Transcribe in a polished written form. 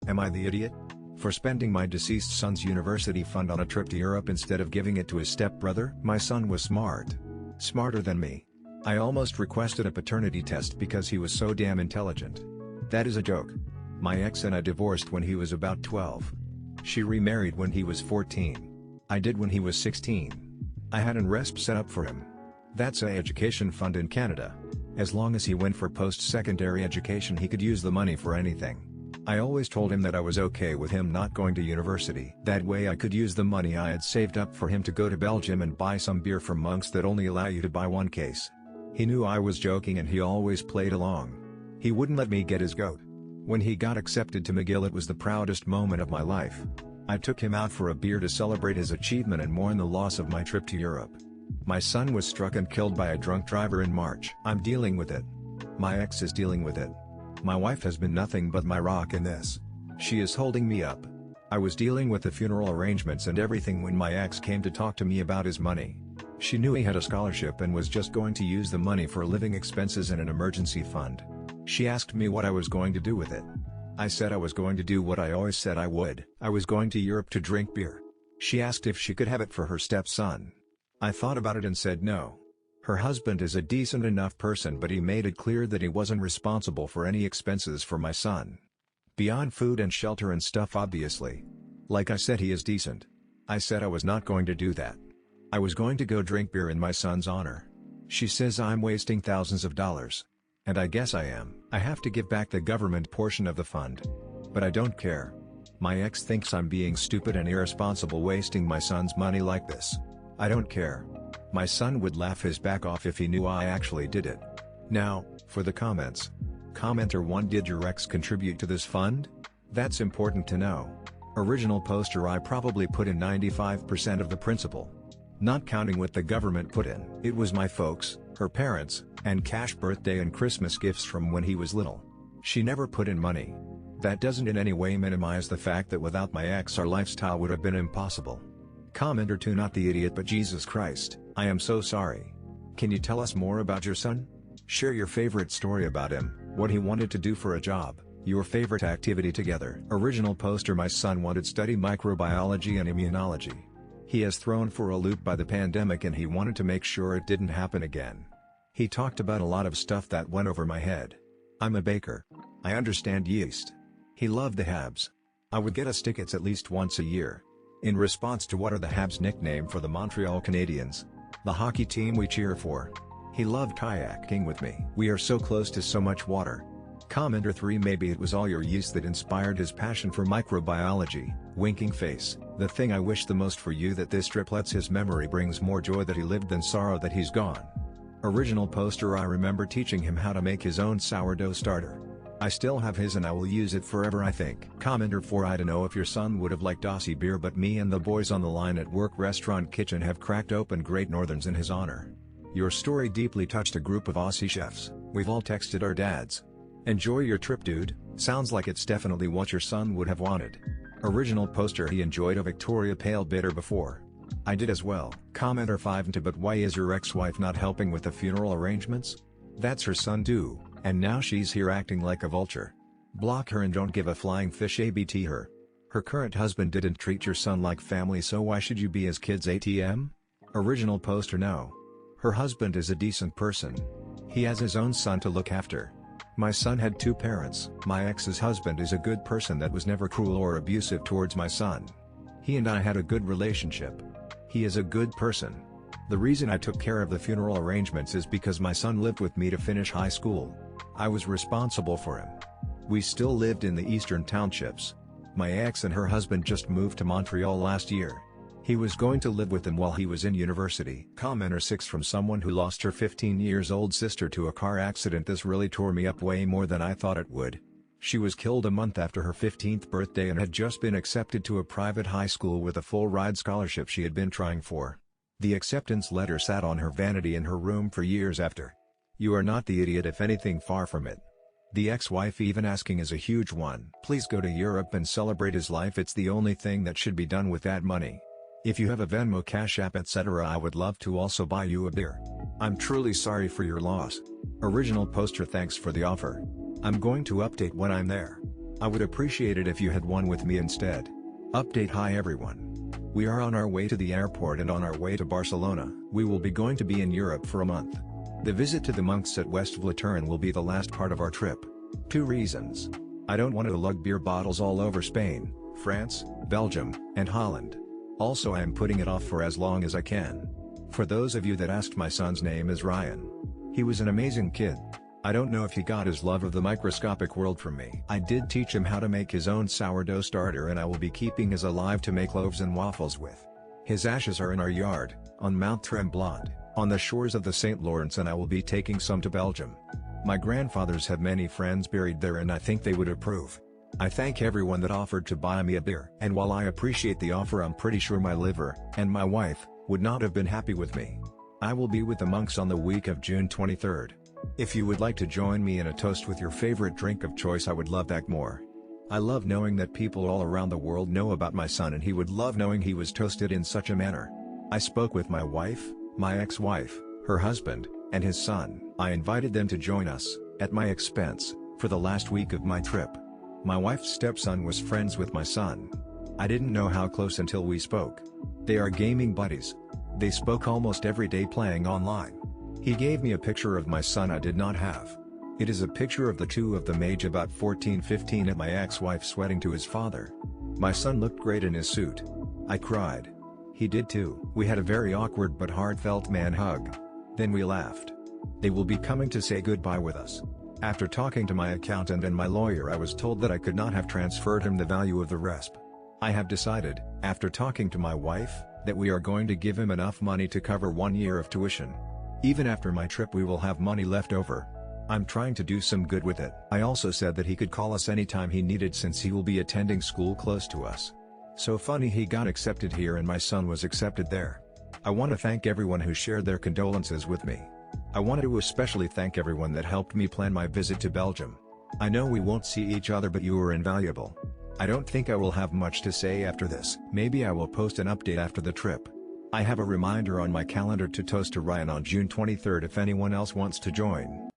Am I the idiot? For spending my deceased son's university fund on a trip to Europe instead of giving it to his stepbrother? My son was smart. Smarter than me. I almost requested a paternity test because he was so damn intelligent. That is a joke. My ex and I divorced when he was about 12. She remarried when he was 14. I did when he was 16. I had an RESP set up for him. That's a education fund in Canada. As long as he went for post-secondary education he could use the money for anything. I always told him that I was okay with him not going to university. That way I could use the money I had saved up for him to go to Belgium and buy some beer from monks that only allow you to buy one case. He knew I was joking and he always played along. He wouldn't let me get his goat. When he got accepted to McGill it was the proudest moment of my life. I took him out for a beer to celebrate his achievement and mourn the loss of my trip to Europe. My son was struck and killed by a drunk driver in March. I'm dealing with it. My ex is dealing with it. My wife has been nothing but my rock in this. She is holding me up. I was dealing with the funeral arrangements and everything when my ex came to talk to me about his money. She knew he had a scholarship and was just going to use the money for living expenses and an emergency fund. She asked me what I was going to do with it. I said I was going to do what I always said I would. I was going to Europe to drink beer. She asked if she could have it for her stepson. I thought about it and said no. Her husband is a decent enough person but he made it clear that he wasn't responsible for any expenses for my son. Beyond food and shelter and stuff obviously. Like I said he is decent. I said I was not going to do that. I was going to go drink beer in my son's honor. She says I'm wasting thousands of dollars. And I guess I am. I have to give back the government portion of the fund. But I don't care. My ex thinks I'm being stupid and irresponsible wasting my son's money like this. I don't care. My son would laugh his back off if he knew I actually did it. Now, for the comments. Commenter 1 Did your ex contribute to this fund? That's important to know. Original poster I probably put in 95% of the principal. Not counting what the government put in. It was my folks, her parents, and cash birthday and Christmas gifts from when he was little. She never put in money. That doesn't in any way minimize the fact that without my ex our lifestyle would have been impossible. Commenter 2 Not the idiot but Jesus Christ, I am so sorry. Can you tell us more about your son? Share your favorite story about him, what he wanted to do for a job, your favorite activity together. Original poster My son wanted to study microbiology and immunology. He is thrown for a loop by the pandemic and he wanted to make sure it didn't happen again. He talked about a lot of stuff that went over my head. I'm a baker. I understand yeast. He loved the Habs. I would get us tickets at least once a year. In response to what are the Habs' nickname for the Montreal Canadiens? The hockey team we cheer for. He loved kayaking with me. We are so close to so much water. Commenter 3 Maybe it was all your yeast that inspired his passion for microbiology, winking face. The thing I wish the most for you that this trip lets his memory brings more joy that he lived than sorrow that he's gone. Original poster I remember teaching him how to make his own sourdough starter. I still have his and I will use it forever I think. Commenter 4 I don't know if your son would have liked Aussie beer but me and the boys on the line at work restaurant kitchen have cracked open Great Northerns in his honor. Your story deeply touched a group of Aussie chefs. We've all texted our dads. Enjoy your trip dude, sounds like it's definitely what your son would have wanted. Original poster He enjoyed a Victoria Pale Bitter before. I did as well. Commenter 5 But why is your ex-wife not helping with the funeral arrangements? That's her son too. And now she's here acting like a vulture. Block her and don't give a flying fish ABT her. Her current husband didn't treat your son like family so why should you be his kid's ATM? Original poster No. Her husband is a decent person. He has his own son to look after. My son had 2 parents. My ex's husband is a good person that was never cruel or abusive towards my son. He and I had a good relationship. He is a good person. The reason I took care of the funeral arrangements is because my son lived with me to finish high school. I was responsible for him. We still lived in the eastern townships. My ex and her husband just moved to Montreal last year. He was going to live with them while he was in university. Commenter 6 From someone who lost her 15-year-old sister to a car accident This really tore me up way more than I thought it would. She was killed a month after her 15th birthday and had just been accepted to a private high school with a full-ride scholarship she had been trying for. The acceptance letter sat on her vanity in her room for years after. You are not the idiot if anything far from it. The ex-wife even asking is a huge one. Please go to Europe and celebrate his life it's the only thing that should be done with that money. If you have a Venmo Cash App etc. I would love to also buy you a beer. I'm truly sorry for your loss. Original poster Thanks for the offer. I'm going to update when I'm there. I would appreciate it if you had one with me instead. Update. Hi everyone. We are on our way to the airport and on our way to Barcelona. We will be going to be in Europe for a month. The visit to the monks at West Vlatern will be the last part of our trip. 2 reasons. I don't want to lug beer bottles all over Spain, France, Belgium, and Holland. Also, I am putting it off for as long as I can. For those of you that asked, my son's name is Ryan. He was an amazing kid. I don't know if he got his love of the microscopic world from me. I did teach him how to make his own sourdough starter, and I will be keeping his alive to make loaves and waffles with. His ashes are in our yard, on Mount Tremblant, on the shores of the St. Lawrence, and I will be taking some to Belgium. My grandfathers have many friends buried there, and I think they would approve. I thank everyone that offered to buy me a beer, and while I appreciate the offer, I'm pretty sure my liver, and my wife, would not have been happy with me. I will be with the monks on the week of June 23rd. If you would like to join me in a toast with your favorite drink of choice, I would love that more. I love knowing that people all around the world know about my son, and he would love knowing he was toasted in such a manner. I spoke with my wife, my ex-wife, her husband, and his son. I invited them to join us, at my expense, for the last week of my trip. My wife's stepson was friends with my son. I didn't know how close until we spoke. They are gaming buddies. They spoke almost every day playing online. He gave me a picture of my son I did not have. It is a picture of the two of them, age about 14-15, at my ex-wife's wedding to his father. My son looked great in his suit. I cried. He did too. We had a very awkward but heartfelt man hug. Then we laughed. They will be coming to say goodbye with us. After talking to my accountant and my lawyer, I was told that I could not have transferred him the value of the RESP. I have decided, after talking to my wife, that we are going to give him enough money to cover 1 year of tuition. Even after my trip we will have money left over. I'm trying to do some good with it. I also said that he could call us anytime he needed, since he will be attending school close to us. So funny, he got accepted here and my son was accepted there. I want to thank everyone who shared their condolences with me. I wanted to especially thank everyone that helped me plan my visit to Belgium. I know we won't see each other, but you were invaluable. I don't think I will have much to say after this. Maybe I will post an update after the trip. I have a reminder on my calendar to toast to Ryan on June 23rd if anyone else wants to join.